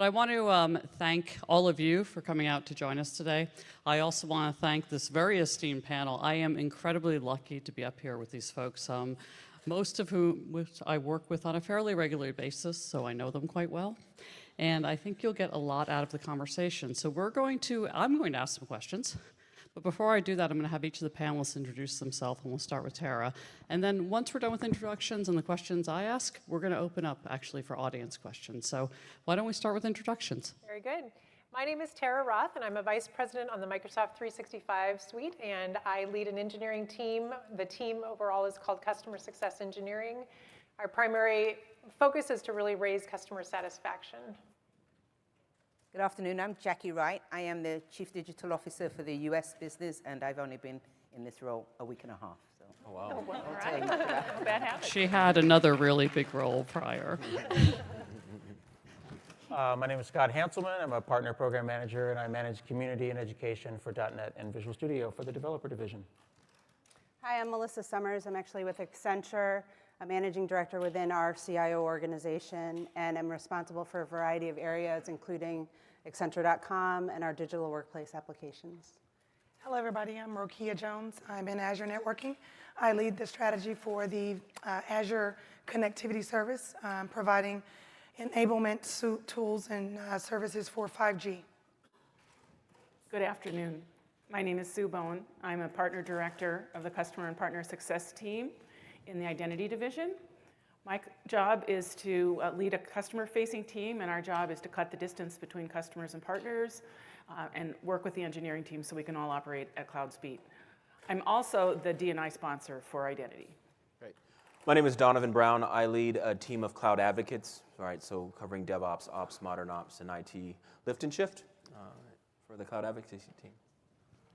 I want to thank all of you for coming out to join us today. I also want to thank this very esteemed panel. I am incredibly lucky to be up here with these folks, most of whom I work with on a fairly regular basis, so I know them quite well. And I think you'll get a lot out of the conversation. So I'm going to ask some questions. But before I do that, I'm going to have each of the panelists introduce themselves, and we'll start with Tara. And then once we're done with introductions and the questions I ask, we're going to open up actually for audience questions. So why don't we start with introductions? Very good. My name is Tara Roth, and I'm a vice president on the Microsoft 365 suite, and I lead an engineering team. The team overall is called Customer Success Engineering. Our primary focus is to really raise customer satisfaction. Good afternoon, I'm Jackie Wright. I am the Chief Digital Officer for the US business, and I've only been in this role a week and a half. So. Oh, wow. Oh, well, right. Bad habit. She had another really big role prior. My name is Scott Hanselman. I'm a partner program manager, and I manage community and education for .NET and Visual Studio for the developer division. Hi, I'm Melissa Summers. I'm actually with Accenture, a managing director within our CIO organization, and I'm responsible for a variety of areas, including Accenture.com and our digital workplace applications. Hello, everybody. I'm Rokia Jones. I'm in Azure Networking. I lead the strategy for the Azure Connectivity Service, providing enablement tools and services for 5G. Good afternoon. My name is Sue Bowen. I'm a partner director of the Customer and Partner Success team in the Identity Division. My job is to lead a customer-facing team, and our job is to cut the distance between customers and partners and work with the engineering team so we can all operate at cloud speed. I'm also the D&I sponsor for Identity. Great. My name is Donovan Brown. I lead a team of cloud advocates, so covering DevOps, Ops, Modern Ops, and IT lift and shift for the cloud advocacy team.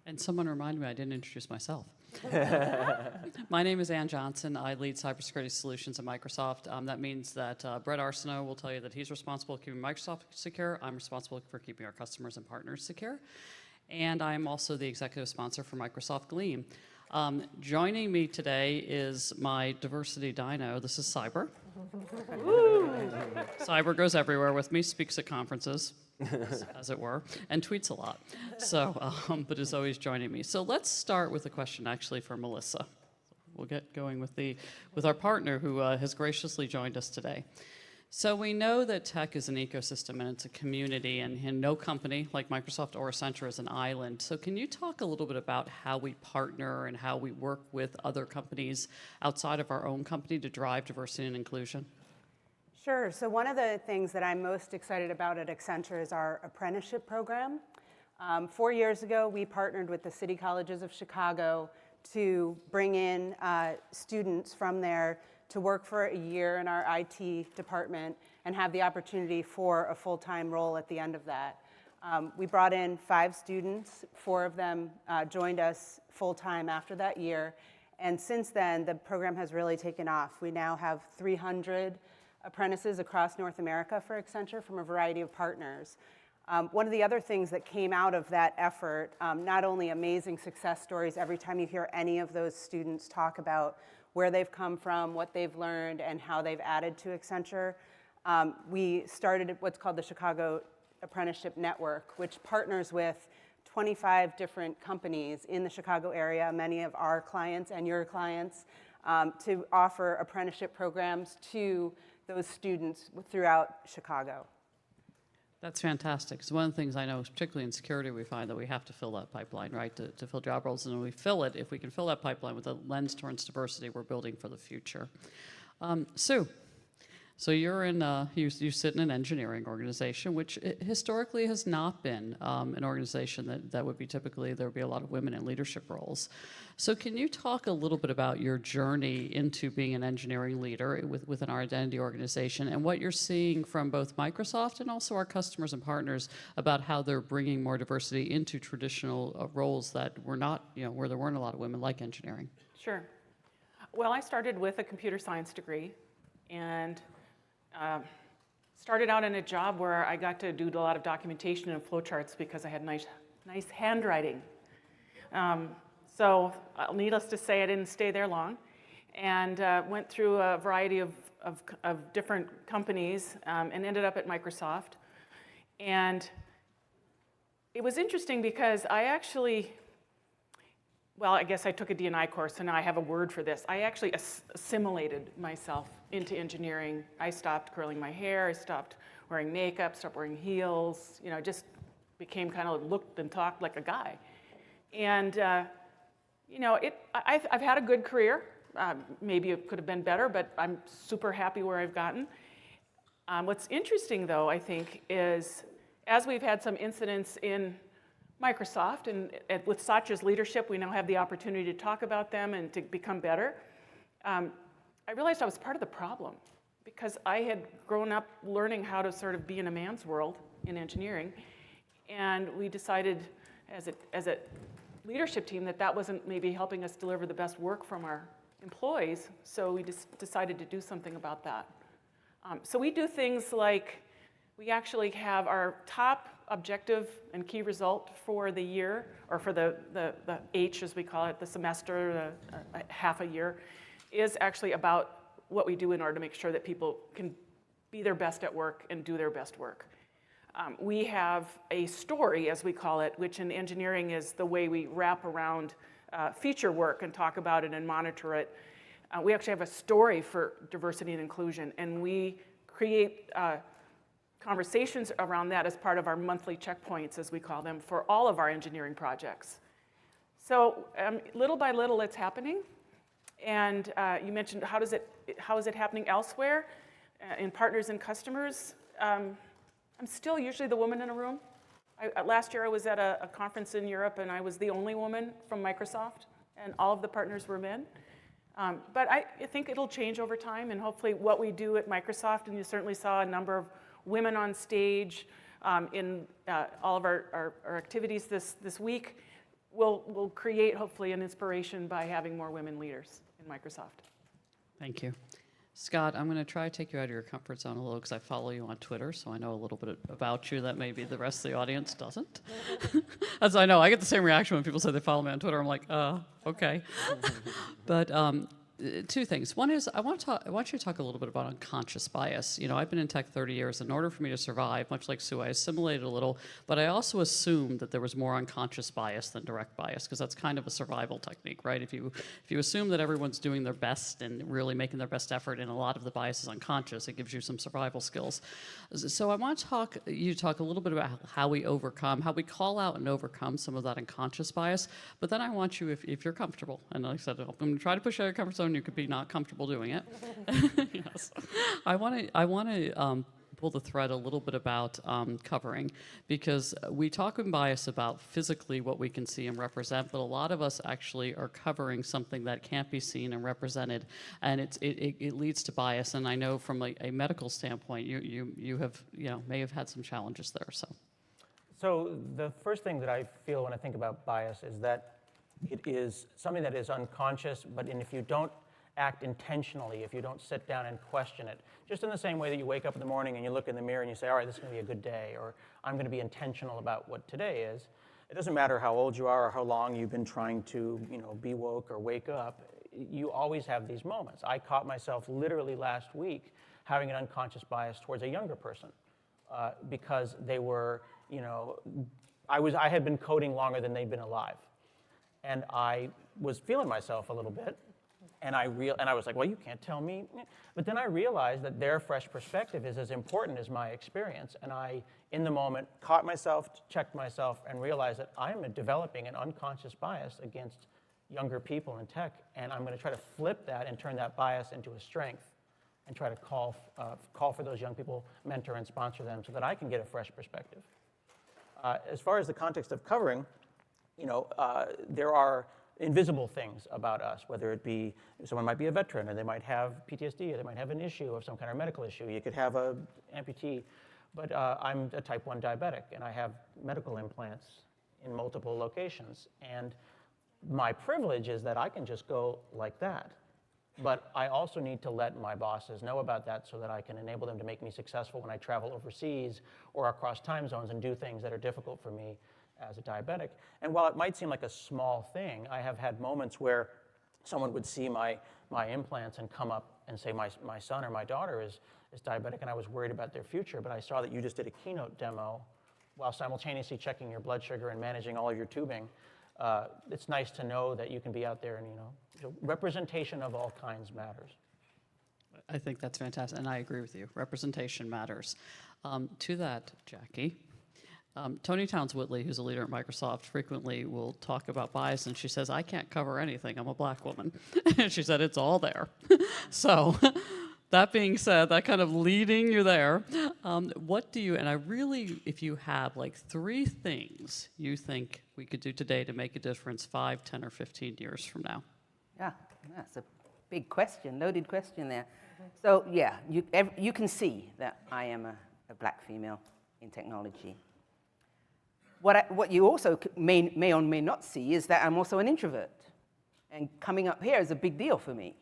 And someone reminded me I didn't introduce myself. My name is Ann Johnson. I lead cybersecurity solutions at Microsoft. That means that Brett Arsenault will tell you that he's responsible for keeping Microsoft secure. I'm responsible for keeping our customers and partners secure. And I'm also the executive sponsor for Microsoft Gleam. Joining me today is my diversity dino. This is Cyber. Cyber goes everywhere with me, speaks at conferences, as it were, and tweets a lot. So, but is always joining me. So let's start with a question actually for Melissa. We'll get going with our partner who has graciously joined us today. So we know that tech is an ecosystem and it's a community, and no company like Microsoft or Accenture is an island. So can you talk a little bit about how we partner and how we work with other companies outside of our own company to drive diversity and inclusion? Sure. So one of the things that I'm most excited about at Accenture is our apprenticeship program. 4 years ago, we partnered with the City Colleges of Chicago to bring in students from there to work for a year in our IT department and have the opportunity for a full-time role at the end of that. We brought in 5 students. 4 of them joined us full-time after that year. And since then, the program has really taken off. We now have 300 apprentices across North America for Accenture from a variety of partners. One of the other things that came out of that effort, not only amazing success stories every time you hear any of those students talk about where they've come from, what they've learned, and how they've added to Accenture. We started what's called the Chicago Apprenticeship Network, which partners with 25 different companies in the Chicago area, many of our clients and your clients, to offer apprenticeship programs to those students throughout Chicago. That's fantastic. Because one of the things I know, particularly in security, we find that we have to fill that pipeline, right, to fill job roles. And when we fill it, if we can fill that pipeline with a lens towards diversity, we're building for the future. Sue, so you're in, you sit in an engineering organization, which historically has not been an organization that would be typically, there would be a lot of women in leadership roles. So can you talk a little bit about your journey into being an engineering leader within our identity organization and what you're seeing from both Microsoft and also our customers and partners about how they're bringing more diversity into traditional roles that were not, where there weren't a lot of women like engineering? Sure. Well, I started with a computer science degree and started out in a job where I got to do a lot of documentation and flowcharts because I had nice handwriting. So needless to say, I didn't stay there long and went through a variety of different companies and ended up at Microsoft. And it was interesting because I actually, well, I guess I took a D&I course, so now I have a word for this. I actually assimilated myself into engineering. I stopped curling my hair, I stopped wearing makeup, stopped wearing heels, just became kind of looked and talked like a guy. And, I've had a good career. Maybe it could have been better, but I'm super happy where I've gotten. What's interesting, though, I think, is as we've had some incidents in Microsoft, and with Satya's leadership, we now have the opportunity to talk about them and to become better. I realized I was part of the problem because I had grown up learning how to sort of be in a man's world in engineering, and we decided as a leadership team that wasn't maybe helping us deliver the best work from our employees, so we just decided to do something about that. So we do things like we actually have our top objective and key result for the year, or for the H as we call it, the semester, half a year, is actually about what we do in order to make sure that people can be their best at work and do their best work. We have a story, as we call it, which in engineering is the way we wrap around feature work and talk about it and monitor it. We actually have a story for diversity and inclusion, and we create conversations around that as part of our monthly checkpoints, as we call them, for all of our engineering projects. So little by little, it's happening. And you mentioned how is it happening elsewhere in partners and customers? I'm still usually the woman in a room. Last year I was at a conference in Europe, and I was the only woman from Microsoft, and all of the partners were men. But I think it'll change over time, and hopefully what we do at Microsoft, and you certainly saw a number of women on stage in all of our activities this week, will create hopefully an inspiration by having more women leaders in Microsoft. Thank you. Scott, I'm going to try to take you out of your comfort zone a little because I follow you on Twitter, so I know a little bit about you that maybe the rest of the audience doesn't. As I know, I get the same reaction when people say they follow me on Twitter. I'm like, okay. But two things. One is I want you to talk a little bit about unconscious bias. I've been in tech 30 years. In order for me to survive, much like Sue, I assimilated a little, but I also assumed that there was more unconscious bias than direct bias, because that's kind of a survival technique, right? If you assume that everyone's doing their best and really making their best effort, and a lot of the bias is unconscious, it gives you some survival skills. So I want you to talk a little bit about how we call out and overcome some of that unconscious bias. But then I want you, if you're comfortable, and like I said, I'm going to try to push out your comfort zone. You could be not comfortable doing it. Yes. I want to pull the thread a little bit about covering, because we talk in bias about physically what we can see and represent, but a lot of us actually are covering something that can't be seen and represented, and it leads to bias. And I know from a medical standpoint, you have may have had some challenges there. So the first thing that I feel when I think about bias is that it is something that is unconscious, but if you don't act intentionally, if you don't sit down and question it, just in the same way that you wake up in the morning and you look in the mirror and you say, all right, this is going to be a good day, or I'm going to be intentional about what today is. It doesn't matter how old you are or how long you've been trying to be woke or wake up. You always have these moments. I caught myself literally last week having an unconscious bias towards a younger person because they were, I had been coding longer than they'd been alive. And I was feeling myself a little bit, and I was like, well, you can't tell me. But then I realized that their fresh perspective is as important as my experience, and I, in the moment, caught myself, checked myself, and realized that I'm developing an unconscious bias against younger people in tech, and I'm going to try to flip that and turn that bias into a strength, and try to call for those young people, mentor and sponsor them, so that I can get a fresh perspective. As far as the context of covering, there are invisible things about us, whether it be someone might be a veteran, or they might have PTSD, or they might have an issue of some kind of medical issue. You could have an amputee, but I'm a type 1 diabetic, and I have medical implants in multiple locations. And my privilege is that I can just go like that. But I also need to let my bosses know about that so that I can enable them to make me successful when I travel overseas or across time zones and do things that are difficult for me as a diabetic. And while it might seem like a small thing, I have had moments where someone would see my implants and come up and say, my son or my daughter is is diabetic and I was worried about their future, but I saw that you just did a keynote demo while simultaneously checking your blood sugar and managing all of your tubing. It's nice to know that you can be out there and, representation of all kinds matters. I think that's fantastic, and I agree with you. Representation matters. To that, Jackie, Tony Towns-Whitley, who's a leader at Microsoft, frequently will talk about bias, and she says, I can't cover anything. I'm a black woman. And she said, it's all there. So that being said, that kind of leading you there, what do you, and I really, if you have like 3 things you think we could do today to make a difference 5, 10, or 15 years from now? Yeah, that's a big question, loaded question there. So yeah, you can see that I am a black female in technology. What you also may or may not see is that I'm also an introvert. And coming up here is a big deal for me.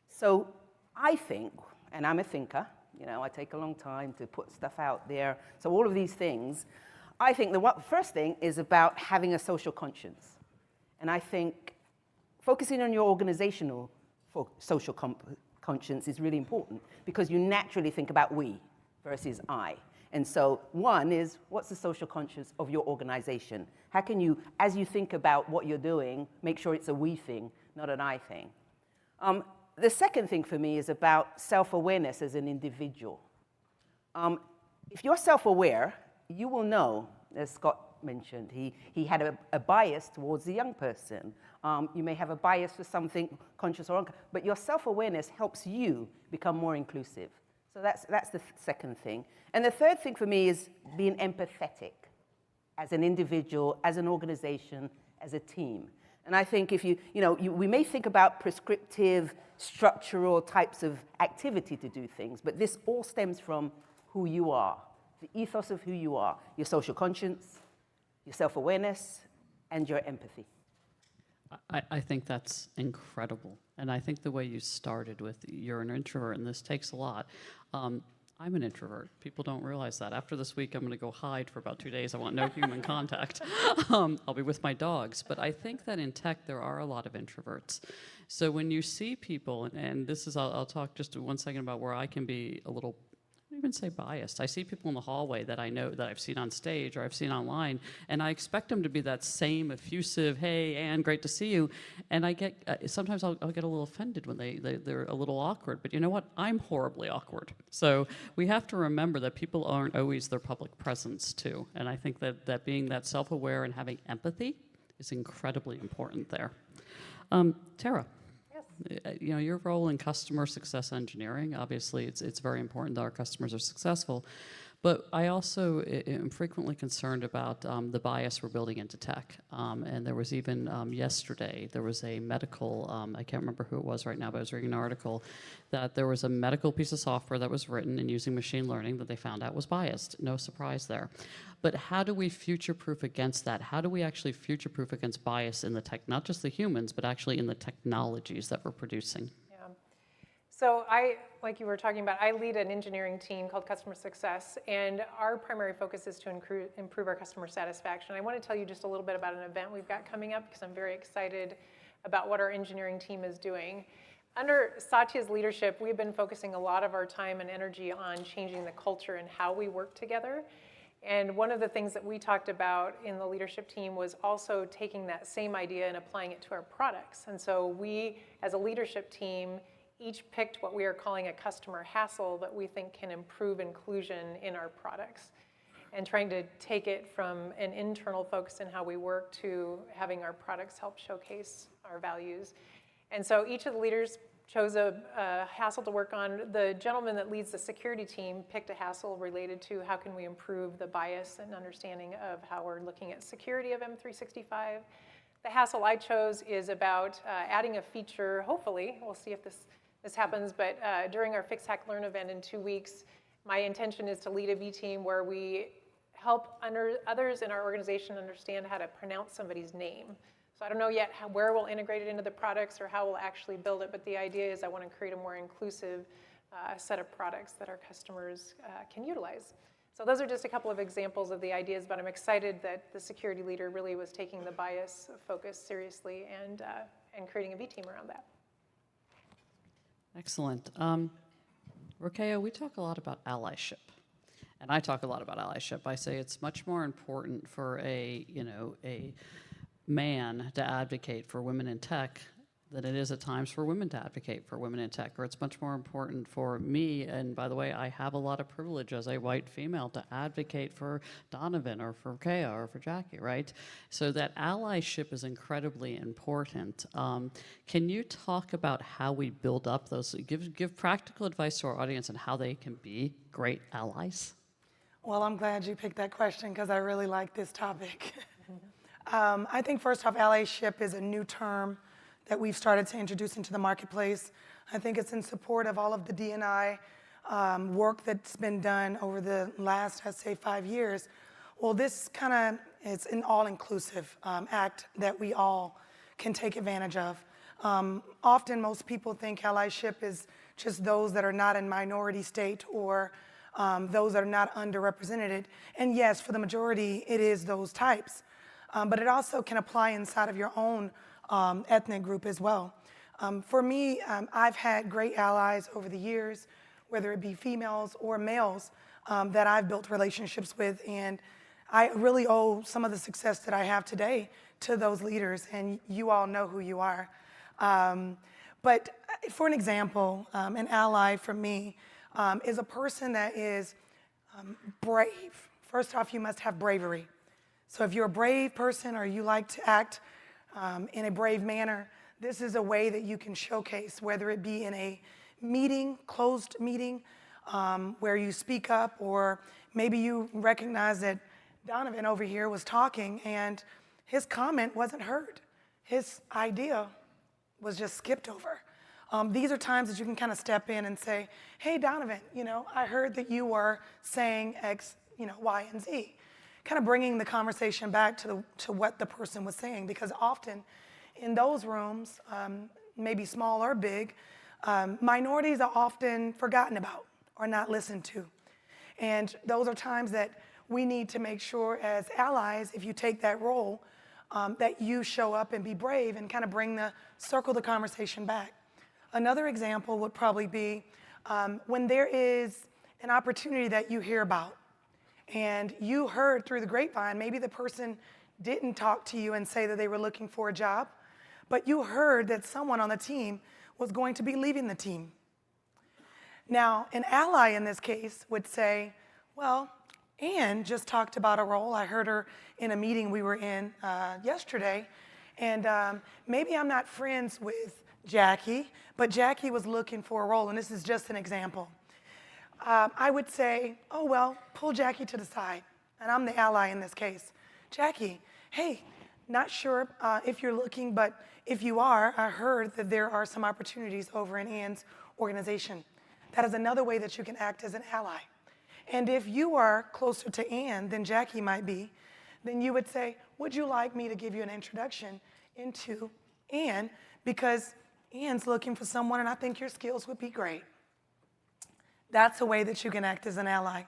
So I think, and I'm a thinker, I take a long time to put stuff out there. So all of these things, I think the first thing is about having a social conscience. And I think focusing on your organizational social conscience is really important because you naturally think about we versus I. And so one is, what's the social conscience of your organization? How can you, as you think about what you're doing, make sure it's a we thing, not an I thing? The second thing for me is about self-awareness as an individual. If you're self-aware, you will know, as Scott mentioned, he had a bias towards the young person. You may have a bias for something conscious or unconscious, but your self-awareness helps you become more inclusive. So that's the second thing. And the third thing for me is being empathetic as an individual, as an organization, as a team. And I think if we may think about prescriptive, structural types of activity to do things, but this all stems from who you are, the ethos of who you are, your social conscience, your self-awareness, and your empathy. I think that's incredible. And I think the way you started with you're an introvert, and this takes a lot. I'm an introvert. People don't realize that. After this week, I'm going to go hide for about 2 days. I want no human contact. I'll be with my dogs. But I think that in tech, there are a lot of introverts. So when you see people, and this is, I'll talk just 1 second about where I can be a little, I don't even say biased. I see people in the hallway that I know that I've seen on stage or I've seen online, and I expect them to be that same effusive, hey, Anne, great to see you. And I get, sometimes I'll get a little offended when they're a little awkward. But you know what? I'm horribly awkward. So we have to remember that people aren't always their public presence, too. And I think that being that self-aware and having empathy is incredibly important there. Tara. Your role in customer success engineering, obviously it's very important that our customers are successful, but I also am frequently concerned about the bias we're building into tech. And there was even yesterday, there was a medical, I can't remember who it was right now, but I was reading an article that there was a medical piece of software that was written and using machine learning that they found out was biased. No surprise there. But how do we future-proof against that? How do we actually future-proof against bias in the tech, not just the humans, but actually in the technologies that we're producing? Yeah. So like you were talking about, I lead an engineering team called Customer Success, and our primary focus is to improve our customer satisfaction. I want to tell you just a little bit about an event we've got coming up because I'm very excited about what our engineering team is doing. Under Satya's leadership, we've been focusing a lot of our time and energy on changing the culture and how we work together. And one of the things that we talked about in the leadership team was also taking that same idea and applying it to our products. And so we, as a leadership team, each picked what we are calling a customer hassle that we think can improve inclusion in our products, and trying to take it from an internal focus in how we work to having our products help showcase our values. And so each of the leaders chose a hassle to work on. The gentleman that leads the security team picked a hassle related to how can we improve the bias and understanding of how we're looking at security of M365. The hassle I chose is about adding a feature, hopefully, we'll see if this happens, but during our Fix, Hack, Learn event in 2 weeks, my intention is to lead a V team where we help others in our organization understand how to pronounce somebody's name. So I don't know yet where we'll integrate it into the products or how we'll actually build it, but the idea is I want to create a more inclusive set of products that our customers can utilize. So those are just a couple of examples of the ideas, but I'm excited that the security leader really was taking the bias focus seriously and creating a V team around that. Excellent. Rokeo, we talk a lot about allyship. And I talk a lot about allyship. I say it's much more important for a man to advocate for women in tech than it is at times for women to advocate for women in tech, or it's much more important for me, and by the way, I have a lot of privilege as a white female to advocate for Donovan or for Kea or for Jackie, right? So that allyship is incredibly important. Can you talk about how we build up those, give practical advice to our audience on how they can be great allies? Well, I'm glad you picked that question because I really like this topic. I think first off, allyship is a new term that we've started to introduce into the marketplace. I think it's in support of all of the D&I work that's been done over the last, I'd say, 5 years. Well, this kind of is an all-inclusive act that we all can take advantage of. Often, most people think allyship is just those that are not in minority state or those that are not underrepresented. And yes, for the majority, it is those types. But it also can apply inside of your own ethnic group as well. For me, I've had great allies over the years, whether it be females or males, that I've built relationships with, and I really owe some of the success that I have today to those leaders, and you all know who you are. But for an example, an ally for me is a person that is brave. First off, you must have bravery. So if you're a brave person or you like to act in a brave manner, this is a way that you can showcase, whether it be in a meeting, closed meeting, where you speak up, or maybe you recognize that Donovan over here was talking and his comment wasn't heard. His idea was just skipped over. These are times that you can kind of step in and say, hey, Donovan, I heard that you were saying X, Y, and Z. Kind of bringing the conversation back to what the person was saying, because often in those rooms, maybe small or big, minorities are often forgotten about or not listened to. And those are times that we need to make sure as allies, if you take that role, that you show up and be brave and kind of circle the conversation back. Another example would probably be when there is an opportunity that you hear about, and you heard through the grapevine, maybe the person didn't talk to you and say that they were looking for a job, but you heard that someone on the team was going to be leaving the team. Now, an ally in this case would say, well, Ann just talked about a role. I heard her in a meeting we were in yesterday, and maybe I'm not friends with Jackie, but Jackie was looking for a role, and this is just an example. I would say, oh, well, pull Jackie to the side, and I'm the ally in this case. Jackie, hey, not sure if you're looking, but if you are, I heard that there are some opportunities over in Ann's organization. That is another way that you can act as an ally. And if you are closer to Ann than Jackie might be, then you would say, would you like me to give you an introduction into Ann? Because Ann's looking for someone, and I think your skills would be great. That's a way that you can act as an ally.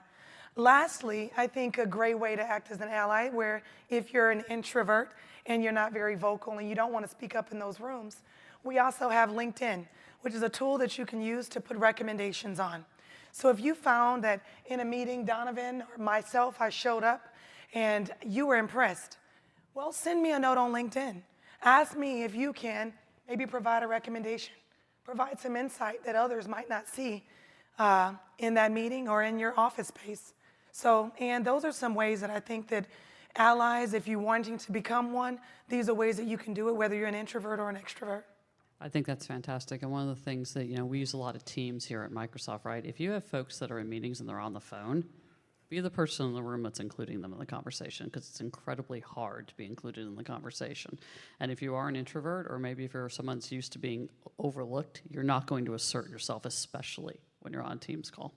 Lastly, I think a great way to act as an ally, where if you're an introvert and you're not very vocal and you don't want to speak up in those rooms, we also have LinkedIn, which is a tool that you can use to put recommendations on. So if you found that in a meeting, Donovan or myself, I showed up and you were impressed, well, send me a note on LinkedIn. Ask me if you can maybe provide a recommendation, provide some insight that others might not see in that meeting or in your office space. So, and those are some ways that I think that allies, if you're wanting to become one, these are ways that you can do it, whether you're an introvert or an extrovert. I think that's fantastic. And one of the things that, we use a lot of Teams here at Microsoft, right? If you have folks that are in meetings and they're on the phone, be the person in the room that's including them in the conversation, because it's incredibly hard to be included in the conversation. And if you are an introvert, or maybe if you're someone that's used to being overlooked, you're not going to assert yourself, especially when you're on Teams call.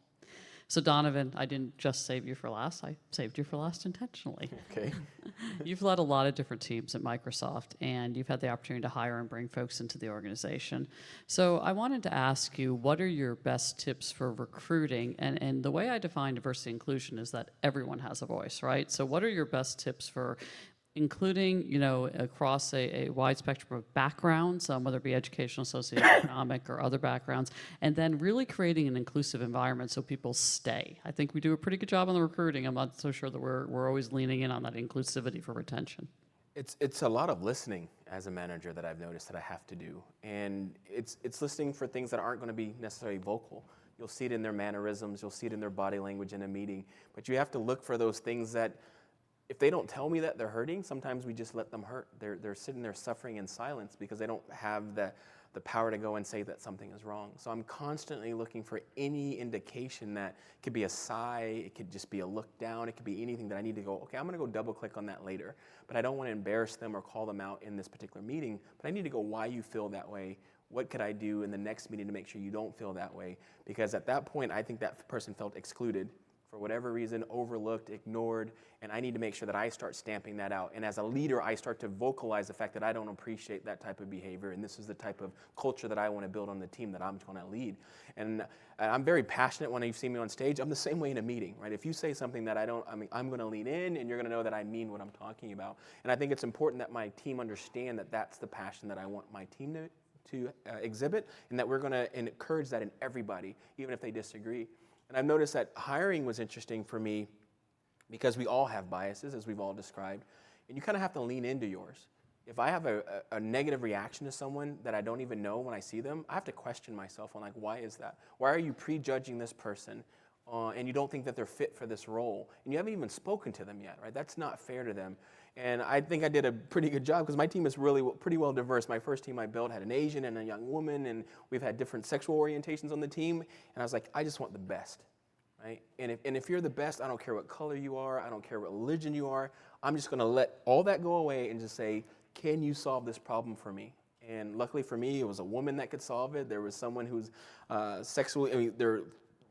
So Donovan, I didn't just save you for last, I saved you for last intentionally. Okay. You've led a lot of different teams at Microsoft, and you've had the opportunity to hire and bring folks into the organization. So I wanted to ask you, what are your best tips for recruiting? And the way I define diversity and inclusion is that everyone has a voice, right? So what are your best tips for including, you know, across a wide spectrum of backgrounds, whether it be educational, socioeconomic, or other backgrounds, and then really creating an inclusive environment so people stay. I think we do a pretty good job on the recruiting. I'm not so sure that we're always leaning in on that inclusivity for retention. It's a lot of listening as a manager that I've noticed that I have to do. And it's listening for things that aren't going to be necessarily vocal. You'll see it in their mannerisms, you'll see it in their body language in a meeting, but you have to look for those things that, if they don't tell me that they're hurting, sometimes we just let them hurt. They're sitting there suffering in silence because they don't have the power to go and say that something is wrong. So I'm constantly looking for any indication that it could be a sigh, it could just be a look down, it could be anything that I need to go, okay, I'm going to go double click on that later. But I don't want to embarrass them or call them out in this particular meeting, but I need to go why you feel that way. What could I do in the next meeting to make sure you don't feel that way? Because at that point, I think that person felt excluded for whatever reason, overlooked, ignored, and I need to make sure that I start stamping that out. And as a leader, I start to vocalize the fact that I don't appreciate that type of behavior, and this is the type of culture that I want to build on the team that I'm going to lead. And I'm very passionate when you see me on stage. I'm the same way in a meeting, right? If you say something that I'm going to lean in, and you're going to know that I mean what I'm talking about. And I think it's important that my team understand that that's the passion that I want my team to exhibit, and that we're going to encourage that in everybody, even if they disagree. And I've noticed that hiring was interesting for me because we all have biases, as we've all described, and you kind of have to lean into yours. If I have a negative reaction to someone that I don't even know when I see them, I have to question myself on, like, why is that? Why are you prejudging this person and you don't think that they're fit for this role? And you haven't even spoken to them yet, right? That's not fair to them. And I think I did a pretty good job because my team is really pretty well diverse. My first team I built had an Asian and a young woman, and we've had different sexual orientations on the team. And I was like, I just want the best, right? And if you're the best, I don't care what color you are, I don't care what religion you are, I'm just going to let all that go away and just say, can you solve this problem for me? And luckily for me, it was a woman that could solve it. There was someone who's sexually,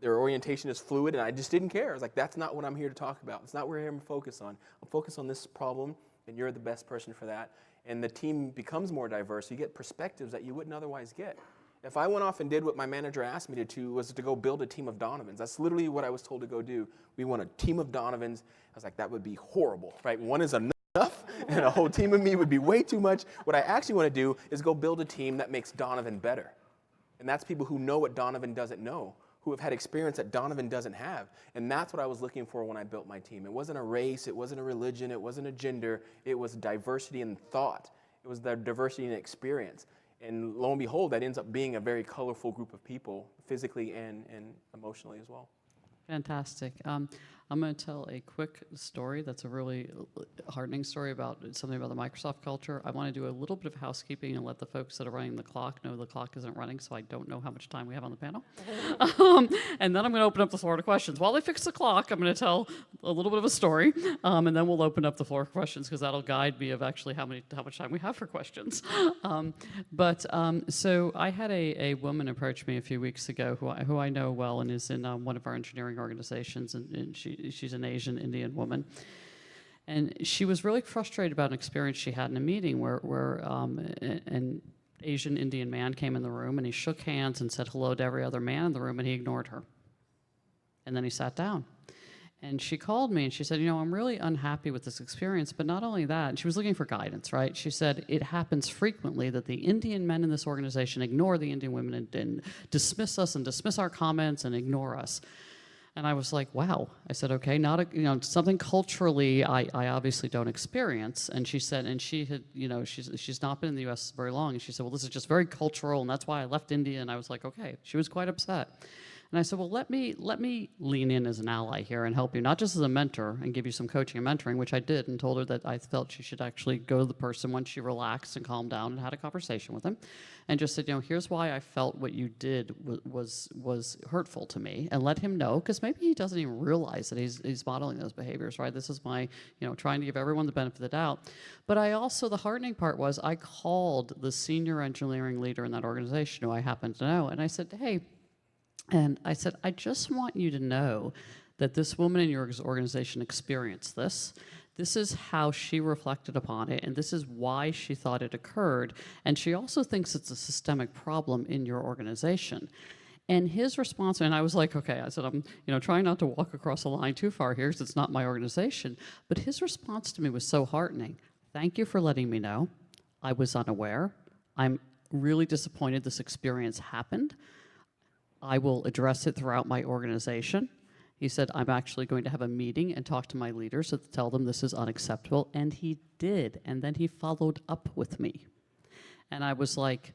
their orientation is fluid, and I just didn't care. I was like, that's not what I'm here to talk about. It's not what I'm here to focus on. I'm focused on this problem, and you're the best person for that. And the team becomes more diverse. You get perspectives that you wouldn't otherwise get. If I went off and did what my manager asked me to do, was to go build a team of Donovans. That's literally what I was told to go do. We want a team of Donovans. I was like, that would be horrible, right? One is enough, and a whole team of me would be way too much. What I actually want to do is go build a team that makes Donovan better. And that's people who know what Donovan doesn't know, who have had experience that Donovan doesn't have. And that's what I was looking for when I built my team. It wasn't a race, it wasn't a religion, it wasn't a gender, it was diversity in thought. It was the diversity in experience. And lo and behold, that ends up being a very colorful group of people, physically and emotionally as well. Fantastic. I'm going to tell a quick story that's a really heartening story about something about the Microsoft culture. I want to do a little bit of housekeeping and let the folks that are running the clock know the clock isn't running, so I don't know how much time we have on the panel. And then I'm going to open up the floor to questions. While they fix the clock, I'm going to tell a little bit of a story, and then we'll open up the floor for questions, because that'll guide me of actually how much time we have for questions. So I had a woman approach me a few weeks ago who I know well and is in one of our engineering organizations, and she's an Asian Indian woman. And she was really frustrated about an experience she had in a meeting where an Asian Indian man came in the room, and he shook hands and said hello to every other man in the room, and he ignored her. And then he sat down. And she called me and she said, I'm really unhappy with this experience, but not only that, and she was looking for guidance, right? She said, it happens frequently that the Indian men in this organization ignore the Indian women and dismiss us and dismiss our comments and ignore us. And I was like, wow. I said, okay, something culturally I obviously don't experience. And she said, and she had, she's not been in the U.S. very long. And she said, well, this is just very cultural, and that's why I left India. And I was like, okay. She was quite upset. And I said, well, let me lean in as an ally here and help you, not just as a mentor and give you some coaching and mentoring, which I did, and told her that I felt she should actually go to the person once she relaxed and calmed down and had a conversation with him, and just said, here's why I felt what you did was hurtful to me, and let him know, because maybe he doesn't even realize that he's modeling those behaviors, right? This is my, trying to give everyone the benefit of the doubt. But I also, the heartening part was I called the senior engineering leader in that organization who I happen to know, and I said, hey, and I said, I just want you to know that this woman in your organization experienced this. This is how she reflected upon it, and this is why she thought it occurred. And she also thinks it's a systemic problem in your organization. And his response, and I was like, okay, I said, I'm trying not to walk across the line too far here because it's not my organization. But his response to me was so heartening. thank you for letting me know. I was unaware. I'm really disappointed this experience happened. I will address it throughout my organization. He said, I'm actually going to have a meeting and talk to my leaders to tell them this is unacceptable. And he did. And then he followed up with me. And I was like,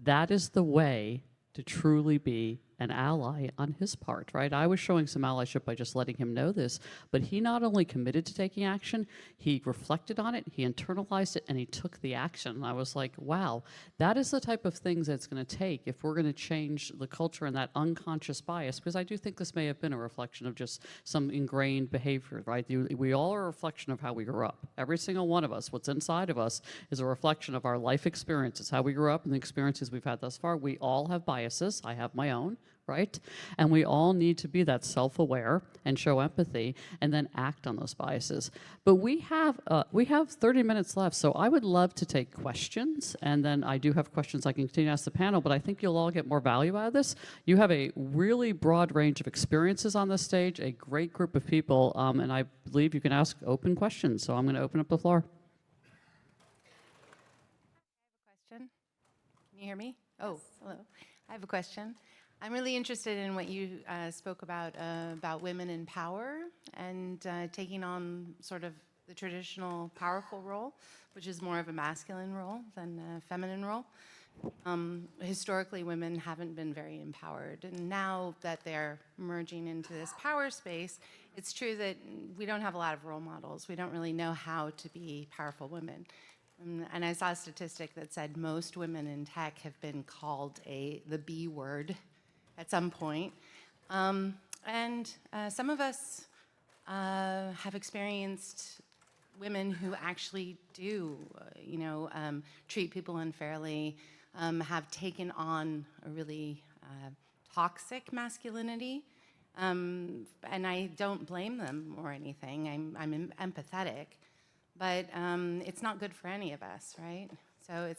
that is the way to truly be an ally on his part, right? I was showing some allyship by just letting him know this, but he not only committed to taking action, he reflected on it, he internalized it, and he took the action. And I was like, wow, that is the type of things that it's going to take if we're going to change the culture and that unconscious bias, because I do think this may have been a reflection of just some ingrained behavior, right? We all are a reflection of how we grew up. Every single one of us, what's inside of us is a reflection of our life experiences, how we grew up and the experiences we've had thus far. We all have biases. I have my own. Right? And we all need to be that self-aware and show empathy and then act on those biases. But we have 30 minutes left, so I would love to take questions, and then I do have questions I can continue to ask the panel, but I think you'll all get more value out of this. You have a really broad range of experiences on this stage, a great group of people, and I believe you can ask open questions, so I'm going to open up the floor. Question. Can you hear me? Oh, hello. I have a question. I'm really interested in what you spoke about women in power and taking on sort of the traditional powerful role, which is more of a masculine role than a feminine role. Historically, women haven't been very empowered, and now that they're merging into this power space, it's true that we don't have a lot of role models. We don't really know how to be powerful women. And I saw a statistic that said most women in tech have been called the B word at some point. And some of us have experienced women who actually do, treat people unfairly, have taken on a really toxic masculinity. And I don't blame them or anything. I'm empathetic. But it's not good for any of us, right? So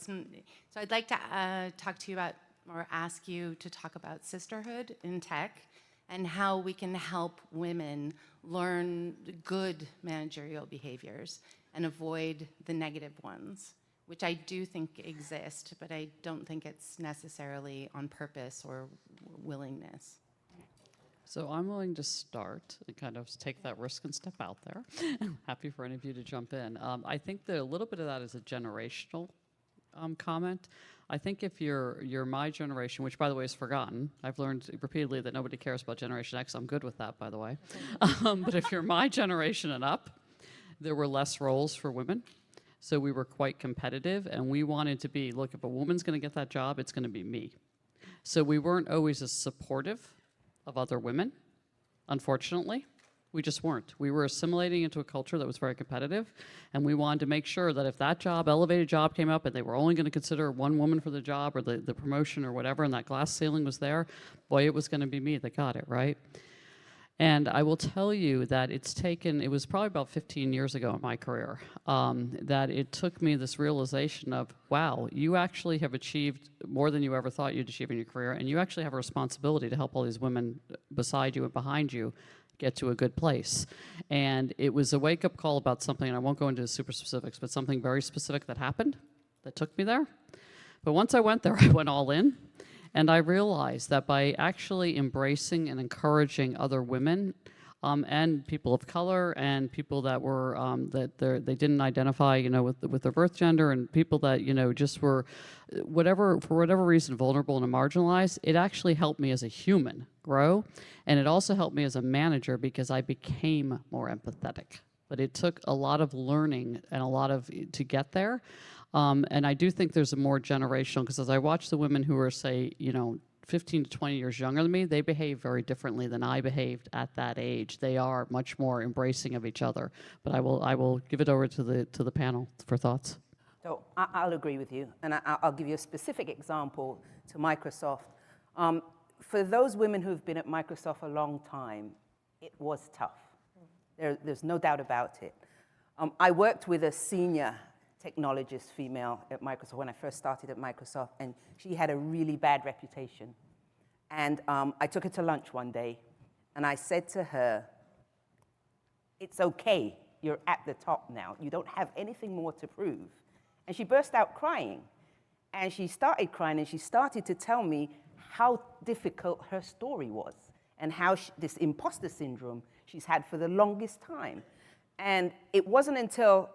I'd like to talk to you about, or ask you to talk about sisterhood in tech and how we can help women learn good managerial behaviors and avoid the negative ones, which I do think exist, but I don't think it's necessarily on purpose or willingness. So I'm willing to start and kind of take that risk and step out there. I'm happy for any of you to jump in. I think that a little bit of that is a generational comment. I think if you're my generation, which by the way is forgotten, I've learned repeatedly that nobody cares about Generation X. I'm good with that, by the way. But if you're my generation and up, there were less roles for women. So we were quite competitive, and we wanted to be, look, if a woman's going to get that job, it's going to be me. So we weren't always as supportive of other women, unfortunately. We just weren't. We were assimilating into a culture that was very competitive, and we wanted to make sure that if that job, elevated job came up and they were only going to consider one woman for the job or the promotion or whatever, and that glass ceiling was there, boy, it was going to be me that got it, right? And I will tell you that it was probably about 15 years ago in my career, that it took me this realization of, wow, you actually have achieved more than you ever thought you'd achieve in your career, and you actually have a responsibility to help all these women beside you and behind you get to a good place. And it was a wake-up call about something, and I won't go into super specifics, but something very specific that happened that took me there. But once I went there, I went all in. And I realized that by actually embracing and encouraging other women and people of color and people that were they didn't identify, with their birth gender, and people that just were for whatever reason vulnerable and marginalized, it actually helped me as a human grow, and it also helped me as a manager because I became more empathetic. But it took a lot of learning and to get there. And I do think there's a more generational, because as I watch the women who are, say, 15 to 20 years younger than me, they behave very differently than I behaved at that age. They are much more embracing of each other. But I will give it over to the panel for thoughts. So I'll agree with you, and I'll give you a specific example to Microsoft. For those women who've been at Microsoft a long time, it was tough. There's no doubt about it. I worked with a senior technologist female at Microsoft when I first started at Microsoft, and she had a really bad reputation. And I took her to lunch one day, and I said to her, it's okay you're at the top now. You don't have anything more to prove. And she burst out crying. And she started crying, and she started to tell me how difficult her story was and how this imposter syndrome she's had for the longest time. And it wasn't until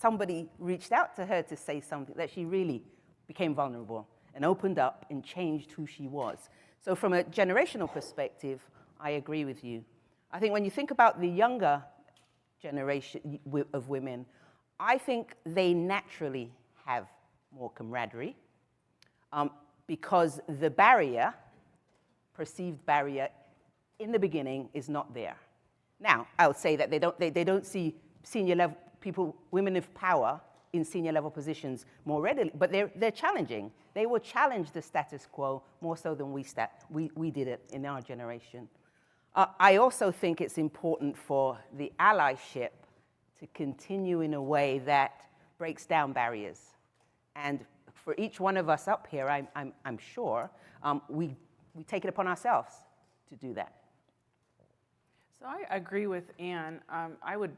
somebody reached out to her to say something that she really became vulnerable and opened up and changed who she was. So from a generational perspective, I agree with you. I think when you think about the younger generation of women, I think they naturally have more camaraderie because the barrier, perceived barrier, in the beginning is not there. Now, I would say that they don't see senior level people, women of power in senior level positions more readily, but they're challenging. They will challenge the status quo more so than we did it in our generation. I also think it's important for the allyship to continue in a way that breaks down barriers. And for each one of us up here, I'm sure, we take it upon ourselves to do that. So I agree with Anne. I would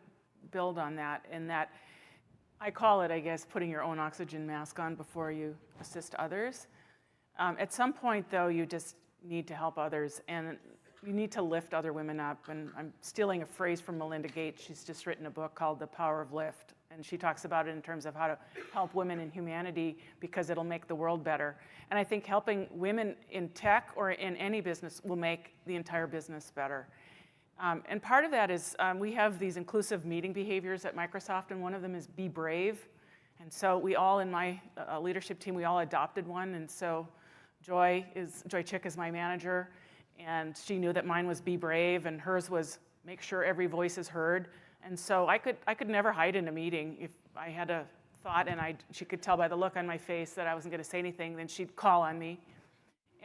build on that in that I call it, I guess, putting your own oxygen mask on before you assist others. At some point, though, you just need to help others, and you need to lift other women up. And I'm stealing a phrase from Melinda Gates. She's just written a book called The Power of Lift, and she talks about it in terms of how to help women in humanity because it'll make the world better. And I think helping women in tech or in any business will make the entire business better. And part of that is we have these inclusive meeting behaviors at Microsoft, and one of them is be brave. And so we all, in my leadership team, we all adopted one. And so Joy Chick is my manager, and she knew that mine was be brave, and hers was make sure every voice is heard. And so I could never hide in a meeting. If I had a thought and she could tell by the look on my face that I wasn't going to say anything, then she'd call on me.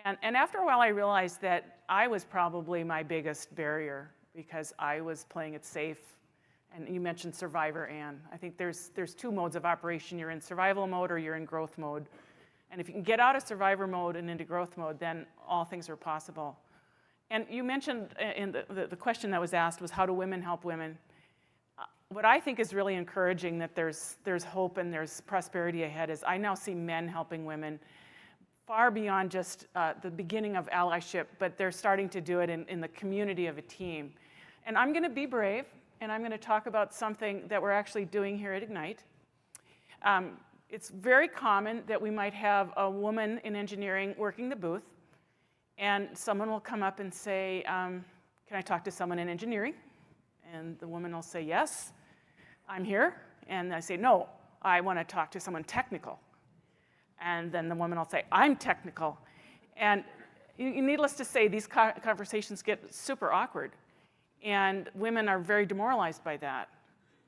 And after a while, I realized that I was probably my biggest barrier, because I was playing it safe. And you mentioned survivor, Anne. I think there's two modes of operation. You're in survival mode or you're in growth mode. And if you can get out of survivor mode and into growth mode, then all things are possible. And you mentioned in the question that was asked was, how do women help women? What I think is really encouraging that there's hope and there's prosperity ahead is I now see men helping women far beyond just the beginning of allyship, but they're starting to do it in the community of a team. And I'm going to be brave, and I'm going to talk about something that we're actually doing here at Ignite. It's very common that we might have a woman in engineering working the booth, and someone will come up and say, can I talk to someone in engineering? And the woman will say, yes, I'm here. And I say, no, I want to talk to someone technical. And then the woman will say, I'm technical. And needless to say, these conversations get super awkward. And women are very demoralized by that.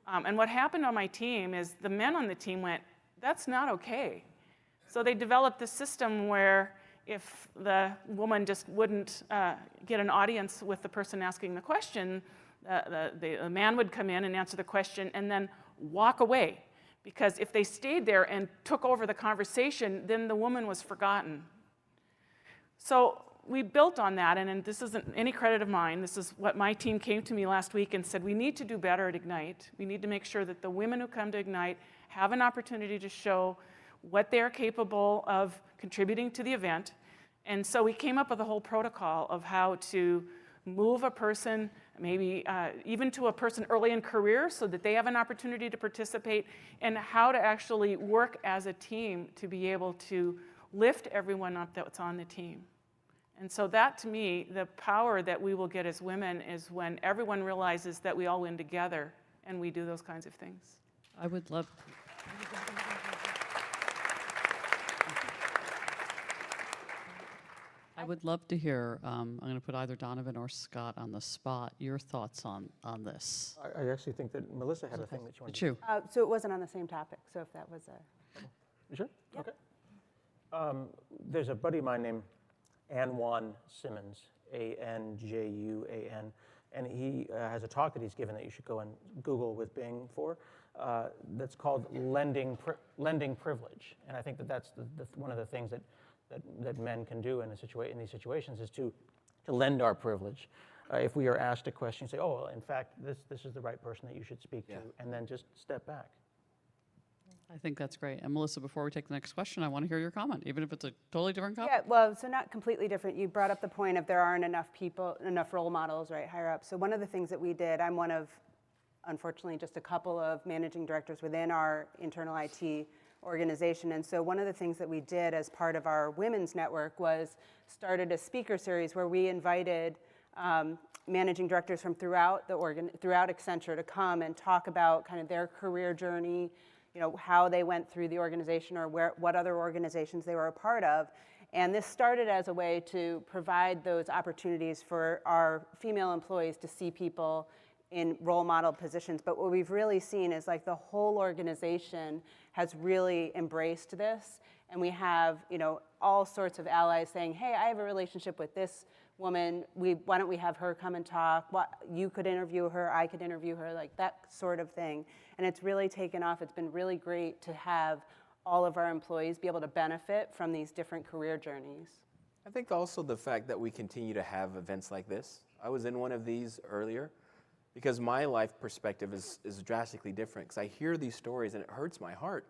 And what happened on my team is the men on the team went, that's not okay. So they developed this system where if the woman just wouldn't get an audience with the person asking the question, the man would come in and answer the question and then walk away. Because if they stayed there and took over the conversation, then the woman was forgotten. So we built on that, and this isn't any credit of mine. This is what my team came to me last week and said, we need to do better at Ignite. We need to make sure that the women who come to Ignite have an opportunity to show what they're capable of contributing to the event. And so we came up with a whole protocol of how to move a person, maybe even to a person early in career so that they have an opportunity to participate, and how to actually work as a team to be able to lift everyone up that's on the team. And so that, to me, the power that we will get as women is when everyone realizes that we all win together and we do those kinds of things. I would love. I would love to hear, I'm going to put either Donovan or Scott on the spot, your thoughts on this. I actually think that Melissa had a thing that she wanted It's you. So it wasn't on the same topic, so if that was a... You sure? Yep. Okay. There's a buddy of mine named Anwan Simmons, A-N-J-U-A-N, and he has a talk that he's given that you should go and Google with Bing for, that's called lending privilege. And I think that that's one of the things that men can do in these situations is to lend our privilege. if we are asked a question, say, oh, well, in fact, this is the right person that you should speak to, and then just step back. I think that's great. And Melissa, before we take the next question, I want to hear your comment, even if it's a totally different comment. Yeah, well, so not completely different. You brought up the point of there aren't enough people, enough role models, right, higher up. So one of the things that we did, I'm one of, unfortunately, just a couple of managing directors within our internal IT organization. And so one of the things that we did as part of our women's network was started a speaker series where we invited managing directors from throughout Accenture to come and talk about kind of their career journey, you know, how they went through the organization or what other organizations they were a part of. And this started as a way to provide those opportunities for our female employees to see people in role model positions. But what we've really seen is like the whole organization has really embraced this. And we have, you know, all sorts of allies saying, hey, I have a relationship with this woman. Why don't we have her come and talk? You could interview her, I could interview her, like that sort of thing. And it's really taken off. It's been really great to have all of our employees be able to benefit from these different career journeys. I think also the fact that we continue to have events like this. I was in one of these earlier because my life perspective is drastically different, because I hear these stories and it hurts my heart,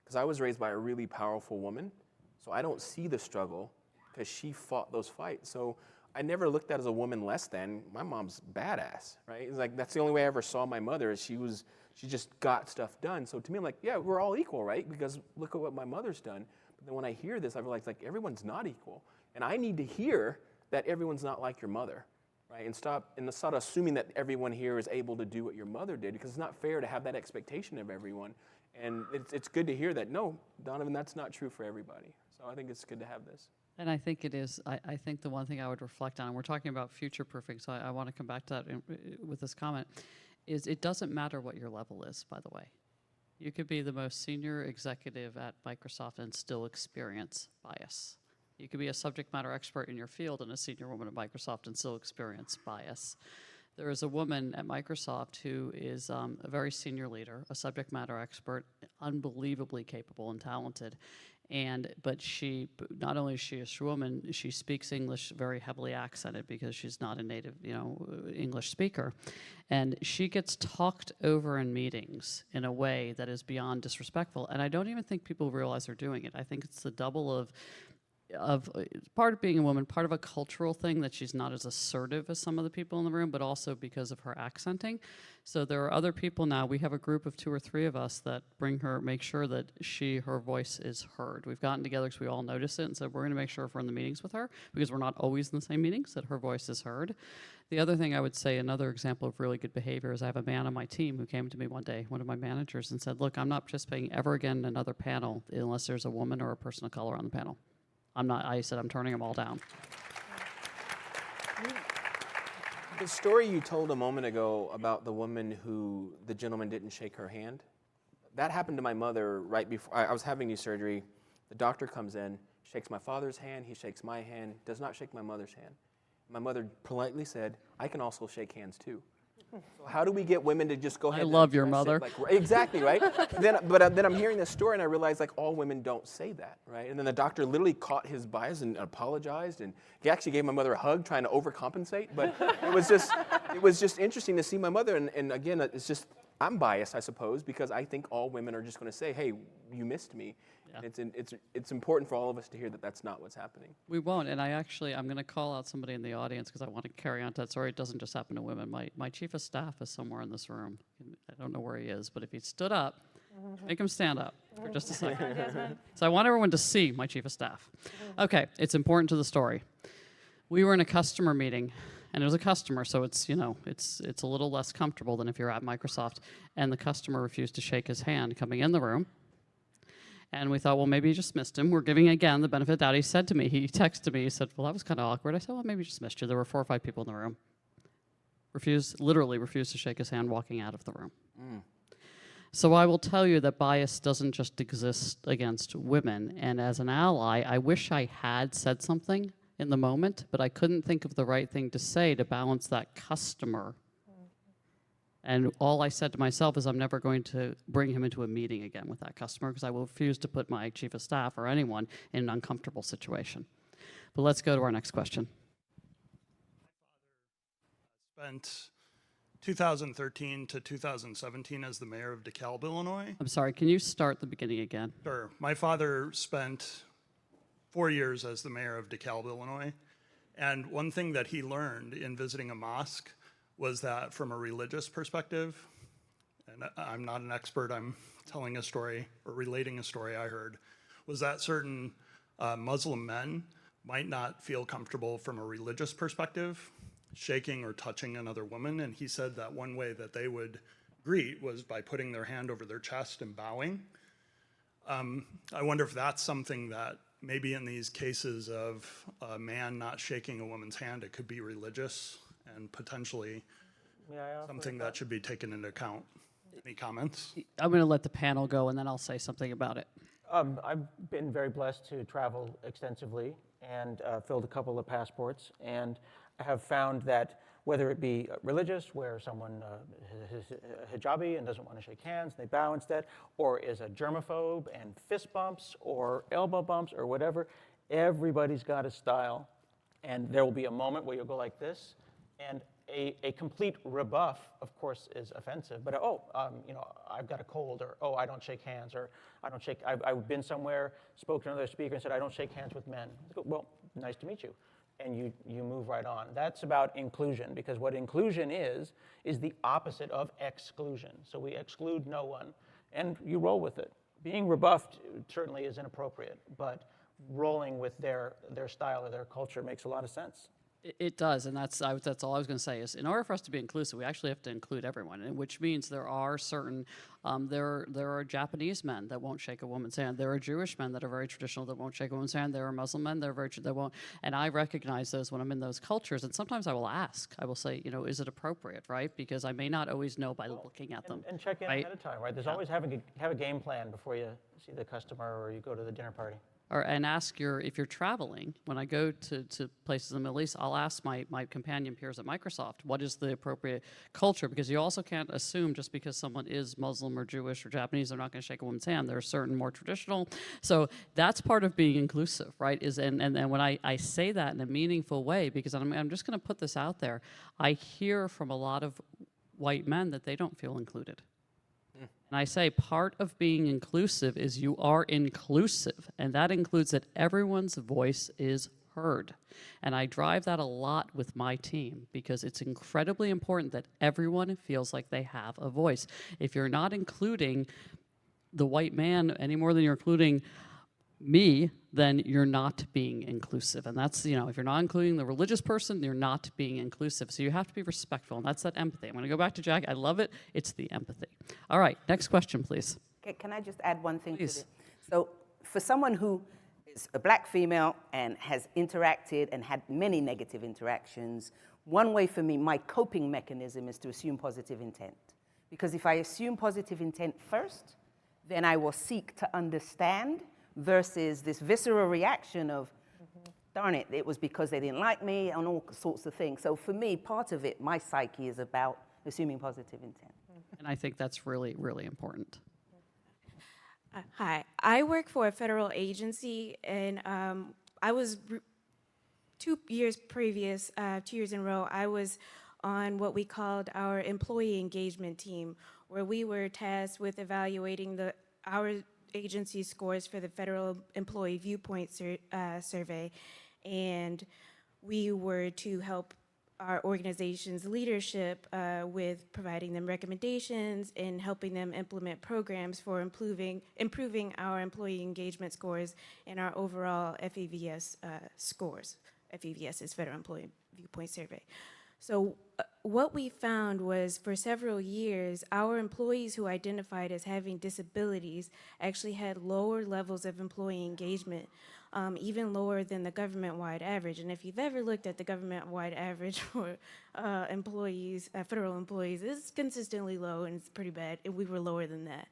because I was raised by a really powerful woman, so I don't see the struggle because she fought those fights. So I never looked at as a woman less than. My mom's badass, right? It's like that's the only way I ever saw my mother, is she just got stuff done. So to me, I'm like, yeah, we're all equal, right? Because look at what my mother's done. But then when I hear this, I realize like everyone's not equal. And I need to hear that everyone's not like your mother, right? And stop assuming that everyone here is able to do what your mother did, because it's not fair to have that expectation of everyone. And it's good to hear that, no, Donovan, that's not true for everybody. So I think it's good to have this. And I think it is. I think the one thing I would reflect on, and we're talking about future proofing, so I want to come back to that with this comment, is it doesn't matter what your level is, by the way. You could be the most senior executive at Microsoft and still experience bias. You could be a subject matter expert in your field and a senior woman at Microsoft and still experience bias. There is a woman at Microsoft who is a very senior leader, a subject matter expert, unbelievably capable and talented. But she, not only is she a woman, she speaks English very heavily accented because she's not a native, English speaker. And she gets talked over in meetings in a way that is beyond disrespectful. And I don't even think people realize they're doing it. I think it's the double of part of being a woman, part of a cultural thing that she's not as assertive as some of the people in the room, but also because of her accenting. So there are other people now. We have a group of 2 or 3 of us that make sure that her voice is heard. We've gotten together because we all notice it and said we're going to make sure if we're in the meetings with her, because we're not always in the same meetings, that her voice is heard. The other thing I would say, another example of really good behavior, is I have a man on my team who came to me one day, one of my managers, and said, look, I'm not participating ever again in another panel unless there's a woman or a person of color on the panel. I said, I'm turning them all down. The story you told a moment ago about the woman who the gentleman didn't shake her hand, that happened to my mother right before I was having knee surgery. The doctor comes in, shakes my father's hand, he shakes my hand, does not shake my mother's hand. My mother politely said, I can also shake hands too. So how do we get women to just go ahead? I love your mother. Exactly, right? then I'm hearing this story and I realize like all women don't say that, right? And then the doctor literally caught his bias and apologized, and he actually gave my mother a hug trying to overcompensate. But it was just interesting to see my mother. And again, it's just, I'm biased, I suppose, because I think all women are just going to say, hey, you missed me. Yeah. It's important for all of us to hear that that's not what's happening. We won't, and I'm going to call out somebody in the audience because I want to carry on to that story. It doesn't just happen to women. My chief of staff is somewhere in this room. I don't know where he is, but if he stood up, make him stand up for just a second. So I want everyone to see my chief of staff. Okay, it's important to the story. We were in a customer meeting, and it was a customer, so it's a little less comfortable than if you're at Microsoft, and the customer refused to shake his hand coming in the room. And we thought, well, maybe he just missed him. We're giving, again, the benefit of the doubt. He texted me, he said, well, that was kind of awkward. I said, well, maybe he just missed you. There were 4 or 5 people in the room. Literally refused to shake his hand walking out of the room. So I will tell you that bias doesn't just exist against women. And as an ally, I wish I had said something in the moment, but I couldn't think of the right thing to say to balance that customer. And all I said to myself is I'm never going to bring him into a meeting again with that customer, because I will refuse to put my chief of staff or anyone in an uncomfortable situation. But let's go to our next question. spent 2013 to 2017 as the mayor of DeKalb, Illinois. I'm sorry, can you start the beginning again? Sure. My father spent 4 years as the mayor of DeKalb, Illinois. And one thing that he learned in visiting a mosque was that from a religious perspective, and I'm not an expert, I'm telling a story or relating a story I heard, was that certain Muslim men might not feel comfortable from a religious perspective shaking or touching another woman. And he said that one way that they would greet was by putting their hand over their chest and bowing. I wonder if that's something that maybe in these cases of a man not shaking a woman's hand, it could be religious and potentially something that should be taken into account. Any comments? I'm going to let the panel go, and then I'll say something about it. I've been very blessed to travel extensively and filled a couple of passports, and I have found that whether it be religious, where someone is hijabi and doesn't want to shake hands, they bow instead, or is a germaphobe and fist bumps or elbow bumps or whatever, everybody's got a style, and there will be a moment where you'll go like this, and a complete rebuff, of course, is offensive. But I've got a cold, or I don't shake hands, or I don't shake. I've been somewhere, spoke to another speaker, and said I don't shake hands with men. I go, well, nice to meet you, and you move right on. That's about inclusion, because what inclusion is the opposite of exclusion. So we exclude no one, and you roll with it. Being rebuffed certainly is inappropriate, but rolling with their style or their culture makes a lot of sense. It does, and that's all I was going to say is in order for us to be inclusive, we actually have to include everyone, and which means there are certain, there are Japanese men that won't shake a woman's hand. There are Jewish men that are very traditional that won't shake a woman's hand. There are Muslim men that won't, and I recognize those when I'm in those cultures, and sometimes I will ask. I will say, is it appropriate, right? Because I may not always know by looking at them. And check in right? ahead of time, right? There's always have a game plan before you see the customer or you go to the dinner party. And ask if you're traveling, when I go to places in the Middle East, I'll ask my companion peers at Microsoft, what is the appropriate culture? Because you also can't assume just because someone is Muslim or Jewish or Japanese, they're not going to shake a woman's hand. There are certain more traditional. So that's part of being inclusive, right? And when I say that in a meaningful way, because I'm just going to put this out there, I hear from a lot of white men that they don't feel included. And I say part of being inclusive is you are inclusive, and that includes that everyone's voice is heard. And I drive that a lot with my team because it's incredibly important that everyone feels like they have a voice. If you're not including the white man any more than you're including me, then you're not being inclusive. And that's, if you're not including the religious person, you're not being inclusive. So you have to be respectful, and that's that empathy. I'm going to go back to Jack. I love it. It's the empathy. All right, next question, please. Can I just add one thing Please. to this? So for someone who is a black female and has interacted and had many negative interactions, one way for me, my coping mechanism is to assume positive intent. Because if I assume positive intent first, then I will seek to understand versus this visceral reaction of, darn it, it was because they didn't like me and all sorts of things. So for me, part of it, my psyche is about assuming positive intent. And I think that's really, really important. Hi, I work for a federal agency, and I was 2 years previous, 2 years in a row, I was on what we called our employee engagement team, where we were tasked with evaluating our agency scores for the Federal Employee Viewpoint Survey, and we were to help our organization's leadership with providing them recommendations and helping them implement programs for improving our employee engagement scores and our overall FEVS scores. FEVS is Federal Employee Viewpoint Survey. So what we found was for several years, our employees who identified as having disabilities actually had lower levels of employee engagement, even lower than the government-wide average. And if you've ever looked at the government-wide average for employees, federal employees, it's consistently low and it's pretty bad. And we were lower than that.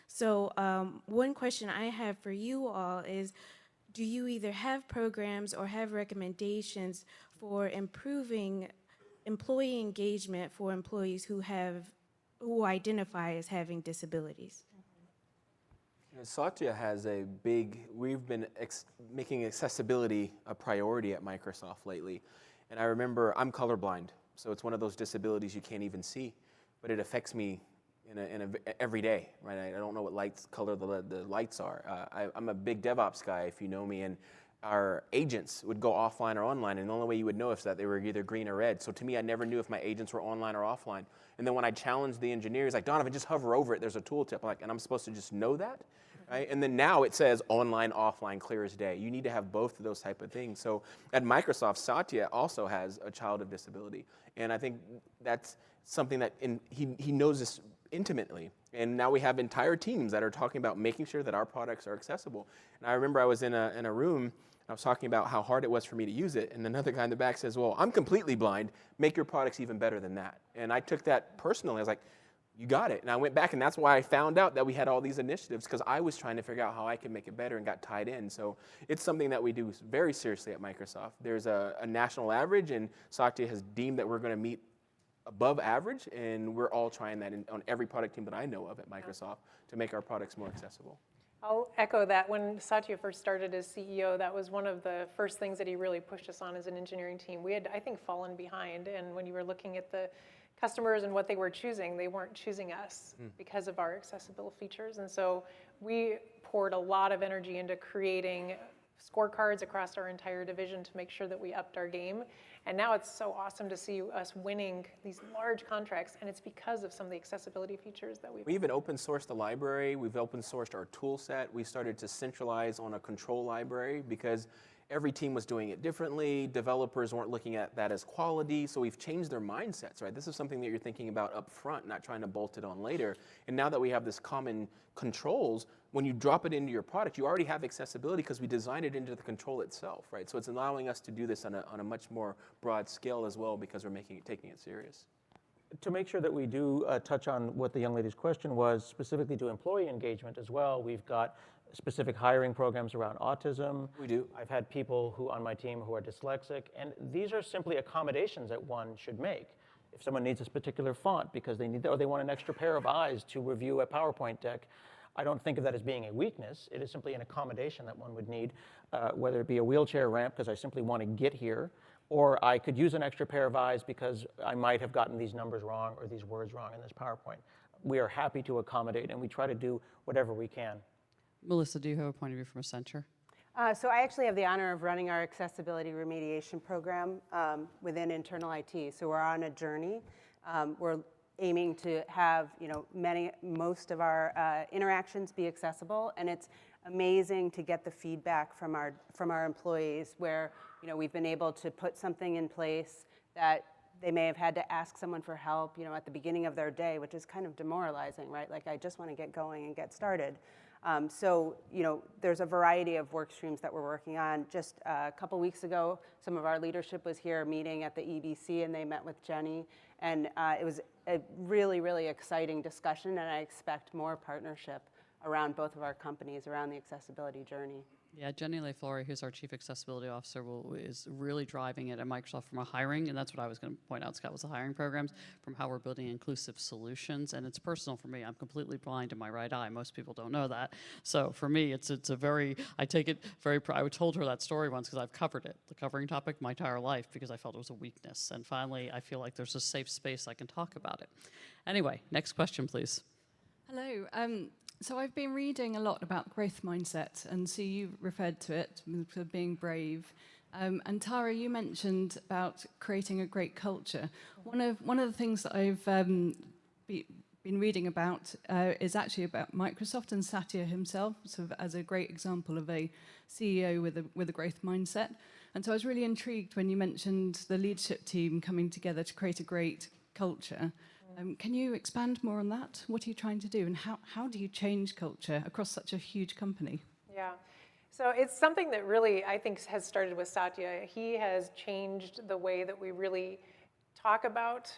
So one question I have for you all is, do you either have programs or have recommendations for improving employee engagement for employees who identify as having disabilities? Satya has we've been making accessibility a priority at Microsoft lately. And I remember I'm colorblind. So it's one of those disabilities you can't even see, but it affects me every day, right? I don't know what color the lights are. I'm a big DevOps guy, if you know me, and our agents would go offline or online, and the only way you would know is that they were either green or red. So to me, I never knew if my agents were online or offline. And then when I challenged the engineers, like, Donovan, just hover over it, there's a tooltip. I'm like, and I'm supposed to just know that? Right? And then now it says online, offline, clear as day. You need to have both of those type of things. So at Microsoft, Satya also has a child with disability. And I think that's something that he knows this intimately. And now we have entire teams that are talking about making sure that our products are accessible. And I remember I was in a room, I was talking about how hard it was for me to use it, and another guy in the back says, well, I'm completely blind, make your products even better than that. And I took that personally. I was like, you got it. And I went back, and that's why I found out that we had all these initiatives, because I was trying to figure out how I could make it better and got tied in. So it's something that we do very seriously at Microsoft. There's a national average, and Satya has deemed that we're going to meet above average, and we're all trying that on every product team that I know of at Microsoft to make our products more accessible. I'll echo that. When Satya first started as CEO, that was one of the first things that he really pushed us on as an engineering team. We had, I think, fallen behind, and when you were looking at the customers and what they were choosing, they weren't choosing us because of our accessible features. And so we poured a lot of energy into creating scorecards across our entire division to make sure that we upped our game. And now it's so awesome to see us winning these large contracts, and it's because of some of the accessibility features that We even open sourced the library. We've open sourced our tool set. We started to centralize on a control library because every team was doing it differently. Developers weren't looking at that as quality, so we've changed their mindsets, right? This is something that you're thinking about up front, not trying to bolt it on later. And now that we have this common controls, when you drop it into your product, you already have accessibility because we designed it into the control itself, right? So it's allowing us to do this on a much more broad scale as well because we're taking it serious. To make sure that we do touch on what the young lady's question was, specifically to employee engagement as well, we've got specific hiring programs around autism. We do. I've had people on my team who are dyslexic, and these are simply accommodations that one should make. If someone needs this particular font because they need, or they want an extra pair of eyes to review a PowerPoint deck, I don't think of that as being a weakness. It is simply an accommodation that one would need, whether it be a wheelchair ramp because I simply want to get here, or I could use an extra pair of eyes because I might have gotten these numbers wrong or these words wrong in this PowerPoint. We are happy to accommodate, and we try to do whatever we can. Melissa, do you have a point of view from Accenture? So I actually have the honor of running our accessibility remediation program within internal IT. So we're on a journey. We're aiming to have most of our interactions be accessible, and it's amazing to get the feedback from our employees where we've been able to put something in place that they may have had to ask someone for help at the beginning of their day, which is kind of demoralizing, right? Like, I just want to get going and get started. So there's a variety of work streams that we're working on. Just a couple weeks ago, some of our leadership was here meeting at the EBC, and they met with Jenny, and it was a really, really exciting discussion, and I expect more partnership around both of our companies around the accessibility journey. Yeah, Jenny LeFlore, who's our Chief Accessibility Officer, is really driving it at Microsoft from a hiring, and that's what I was going to point out, Scott, was the hiring programs, from how we're building inclusive solutions. And it's personal for me. I'm completely blind in my right eye. Most people don't know that. So for me, it's a very, I take it very, I told her that story once because I've covered it, the covering topic, my entire life, because I felt it was a weakness. And finally, I feel like there's a safe space I can talk about it. Anyway, next question, please. Hello. So I've been reading a lot about growth mindset, and so you referred to it for being brave. And Tara, you mentioned about creating a great culture. One of the things that I've been reading about is actually about Microsoft and Satya himself, sort of as a great example of a CEO with a growth mindset. And so I was really intrigued when you mentioned the leadership team coming together to create a great culture. Can you expand more on that? What are you trying to do, and how do you change culture across such a huge company? Yeah, so it's something that really, I think, has started with Satya. He has changed the way that we really talk about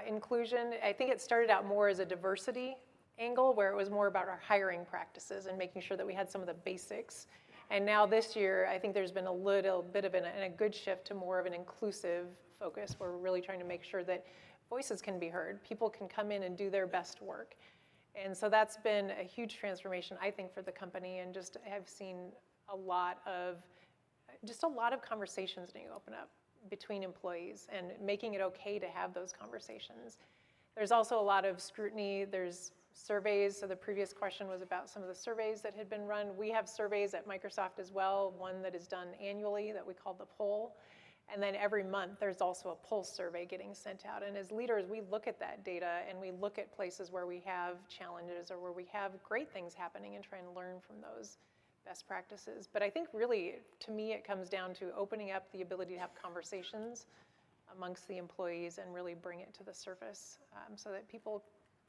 inclusion. I think it started out more as a diversity angle, where it was more about our hiring practices and making sure that we had some of the basics. And now this year, I think there's been a little bit of a good shift to more of an inclusive focus, where we're really trying to make sure that voices can be heard. People can come in and do their best work. And so that's been a huge transformation, I think, for the company. And just I've seen a lot of conversations being opened up between employees and making it okay to have those conversations. There's also a lot of scrutiny. There's surveys. So the previous question was about some of the surveys that had been run. We have surveys at Microsoft as well, one that is done annually that we call the poll. And then every month, there's also a pulse survey getting sent out. And as leaders, we look at that data and we look at places where we have challenges or where we have great things happening and try and learn from those best practices. But I think really, to me, it comes down to opening up the ability to have conversations amongst the employees and really bring it to the surface so that people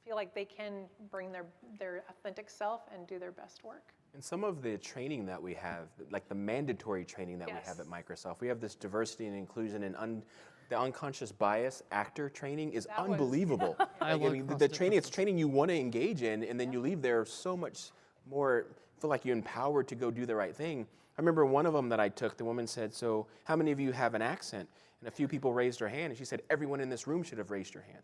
feel like they can bring their authentic self and do their best work. And some of the training that we have, like the mandatory training that we have at Microsoft, we have this diversity and inclusion and the unconscious bias actor training is unbelievable. I mean, the training, it's training you want to engage in, and then you leave there so much more, feel like you're empowered to go do the right thing. I remember one of them that I took, the woman said, so how many of you have an accent? And a few people raised their hand, and she said, everyone in this room should have raised your hand.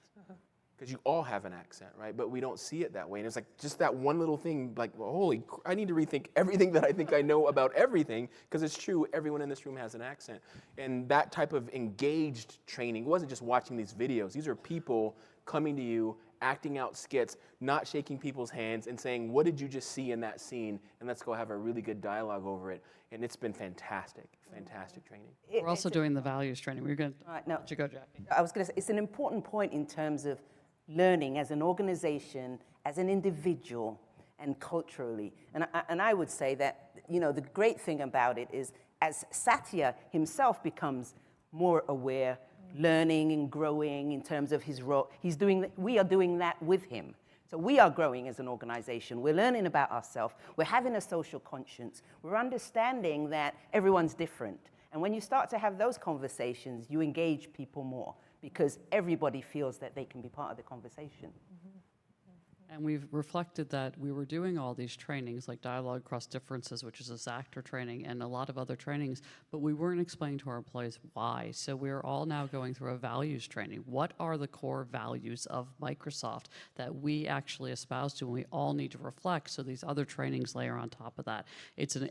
Because you all have an accent, right? But we don't see it that way. And it's like just that one little thing, like, well, holy, I need to rethink everything that I think I know about everything, because it's true, everyone in this room has an accent. And that type of engaged training wasn't just watching these videos. These are people coming to you, acting out skits, not shaking people's hands, and saying, what did you just see in that scene? And let's go have a really good dialogue over it. And it's been fantastic, fantastic training. We're also doing the values training. We're going to no, let you go, Jackie. I was going to say, it's an important point in terms of learning as an organization, as an individual, and culturally. And I would say that, you know, the great thing about it is as Satya himself becomes more aware, learning and growing in terms of his role, we are doing that with him. So we are growing as an organization. We're learning about ourselves. We're having a social conscience. We're understanding that everyone's different. And when you start to have those conversations, you engage people more, because everybody feels that they can be part of the conversation. And we've reflected that we were doing all these trainings, like Dialogue Across Differences, which is this actor training, and a lot of other trainings, but we weren't explaining to our employees why. So we're all now going through a values training. What are the core values of Microsoft that we actually espouse to, and we all need to reflect, so these other trainings layer on top of that.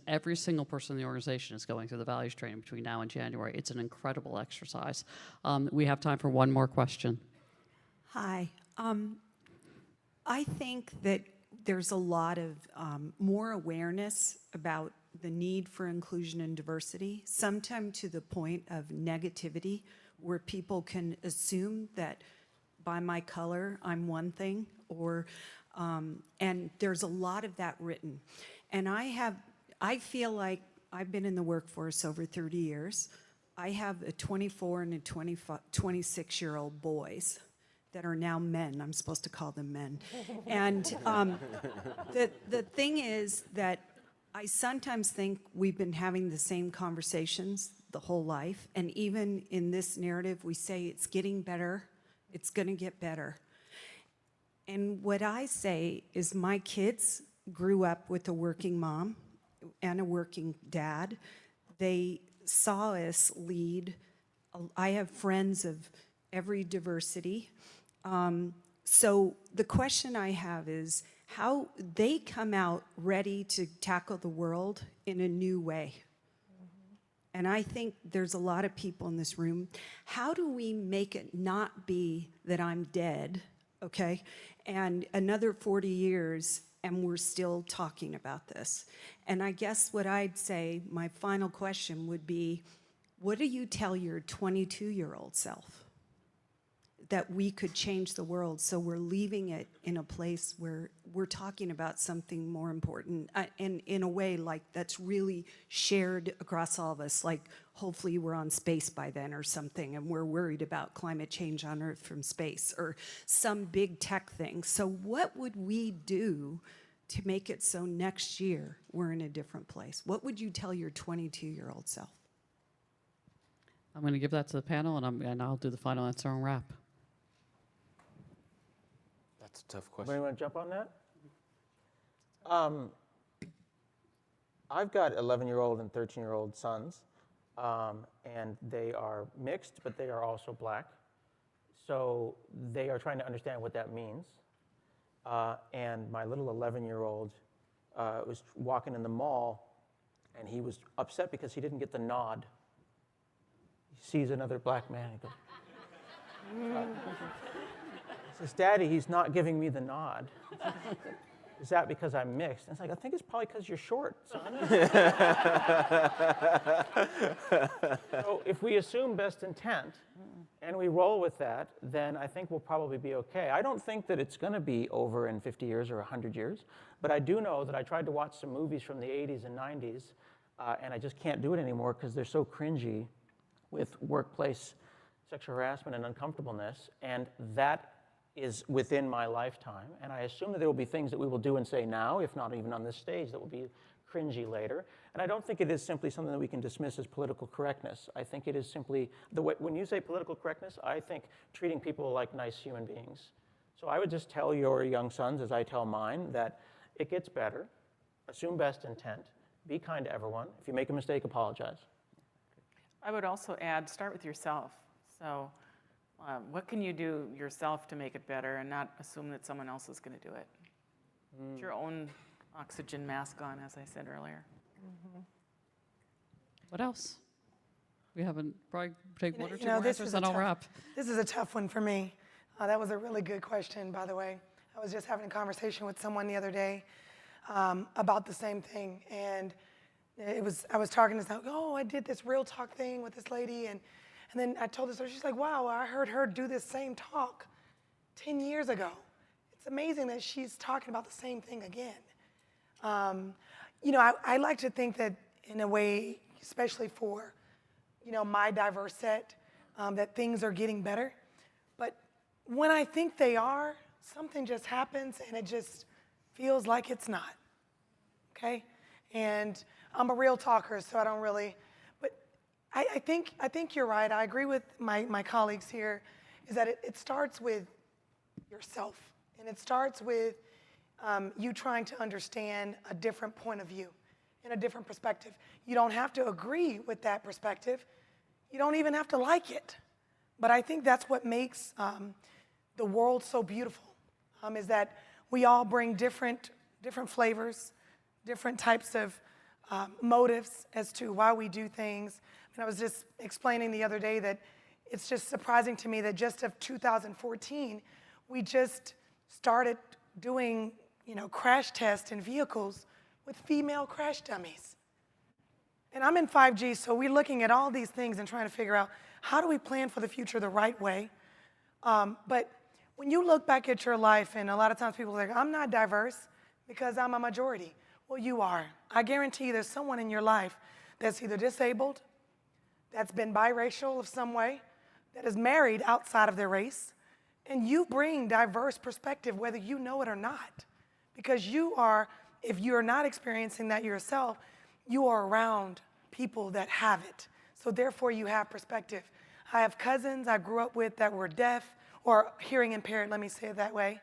Every single person in the organization is going through the values training between now and January. It's an incredible exercise. We have time for one more question. Hi. I think that there's a lot of more awareness about the need for inclusion and diversity, sometimes to the point of negativity, where people can assume that by my color, I'm one thing, or, and there's a lot of that written. And I feel like I've been in the workforce over 30 years. I have a 24 and a 26-year-old boys that are now men. I'm supposed to call them men. And the thing is that I sometimes think we've been having the same conversations the whole life. And even in this narrative, we say it's getting better. It's going to get better. And what I say is my kids grew up with a working mom and a working dad. They saw us lead. I have friends of every diversity. So the question I have is how they come out ready to tackle the world in a new way. And I think there's a lot of people in this room. How do we make it not be that I'm dead, okay, and another 40 years and we're still talking about this? And I guess what I'd say, my final question would be, what do you tell your 22-year-old self? That we could change the world, so we're leaving it in a place where we're talking about something more important, and in a way like that's really shared across all of us, like hopefully we're on space by then or something, and we're worried about climate change on Earth from space, or some big tech thing. So what would we do to make it so next year we're in a different place? What would you tell your 22-year-old self? I'm going to give that to the panel, and I'll do the final answer and wrap. That's a tough question. Anybody want to jump on that? I've got 11-year-old and 13-year-old sons, and they are mixed, but they are also black. So they are trying to understand what that means. And my little 11-year-old was walking in the mall, and he was upset because he didn't get the nod. He sees another black man. He goes, he says, Daddy, he's not giving me the nod. Is that because I'm mixed? And it's like, I think it's probably because you're short, son. So if we assume best intent and we roll with that, then I think we'll probably be okay. I don't think that it's going to be over in 50 years or 100 years, but I do know that I tried to watch some movies from the 80s and 90s, and I just can't do it anymore because they're so cringy with workplace sexual harassment and uncomfortableness, and that is within my lifetime, and I assume that there will be things that we will do and say now, if not even on this stage, that will be cringy later. And I don't think it is simply something that we can dismiss as political correctness. I think it is simply, when you say political correctness, I think treating people like nice human beings. So I would just tell your young sons, as I tell mine, that it gets better, assume best intent, be kind to everyone. If you make a mistake, apologize. I would also add, start with yourself. So what can you do yourself to make it better and not assume that someone else is going to do it? Put your own oxygen mask on, as I said earlier. What else? We haven't, probably take one or two You know, more this answers, is a then I'll tough- wrap. This is a tough one for me. That was a really good question, by the way. I was just having a conversation with someone the other day about the same thing, and I was talking to someone, oh, I did this real talk thing with this lady, and then I told her, she's like, wow, I heard her do this same talk 10 years ago. It's amazing that she's talking about the same thing again. You know, I like to think that in a way, especially for, you know, my diverse set, that things are getting better. But when I think they are, something just happens and it just feels like it's not, okay? And I'm a real talker, so I don't really, but I think you're right. I agree with my colleagues here, is that it starts with yourself. And it starts with you trying to understand a different point of view and a different perspective. You don't have to agree with that perspective. You don't even have to like it. But I think that's what makes the world so beautiful, is that we all bring different flavors, different types of motives as to why we do things. And I was just explaining the other day that it's just surprising to me that just of 2014, we just started doing, you know, crash tests in vehicles with female crash dummies. And I'm in 5G, so we're looking at all these things and trying to figure out how do we plan for the future the right way. But when you look back at your life, and a lot of times people are like, I'm not diverse because I'm a majority. Well, you are. I guarantee you there's someone in your life that's either disabled, that's been biracial of some way, that is married outside of their race, and you bring diverse perspective whether you know it or not. Because you are, if you're not experiencing that yourself, you are around people that have it. So therefore you have perspective. I have cousins I grew up with that were deaf or hearing impaired, let me say it that way.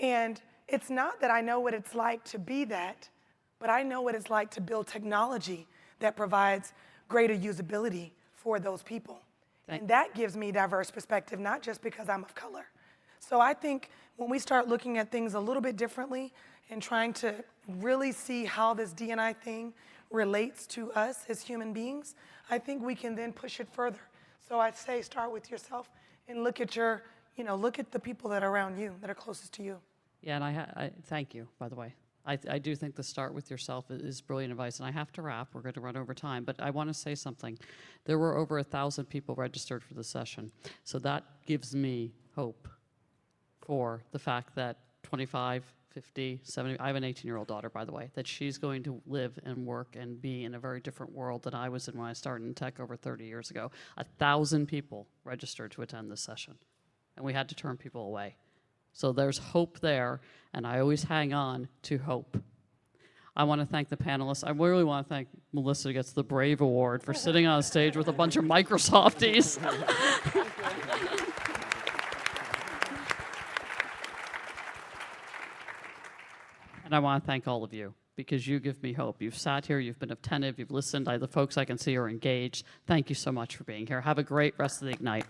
And it's not that I know what it's like to be that, but I know what it's like to build technology that provides greater usability for those people. And that gives me diverse perspective, not just because I'm of color. So I think when we start looking at things a little bit differently and trying to really see how this D&I thing relates to us as human beings, I think we can then push it further. So I'd say start with yourself and look at your, you know, look at the people that are around you, that are closest to you. Yeah, and I thank you, by the way. I do think the start with yourself is brilliant advice, and I have to wrap. We're going to run over time, but I want to say something. There were over 1,000 people registered for the session, so that gives me hope for the fact that 25, 50, 70, I have an 18-year-old daughter, by the way, that she's going to live and work and be in a very different world than I was in when I started in tech over 30 years ago. 1,000 people registered to attend this session, and we had to turn people away. So there's hope there, and I always hang on to hope. I want to thank the panelists. I really want to thank Melissa who gets the Brave Award for sitting on stage with a bunch of Microsofties. And I want to thank all of you, because you give me hope. You've sat here, you've been attentive, you've listened. The folks I can see are engaged. Thank you so much for being here. Have a great rest of the Ignite.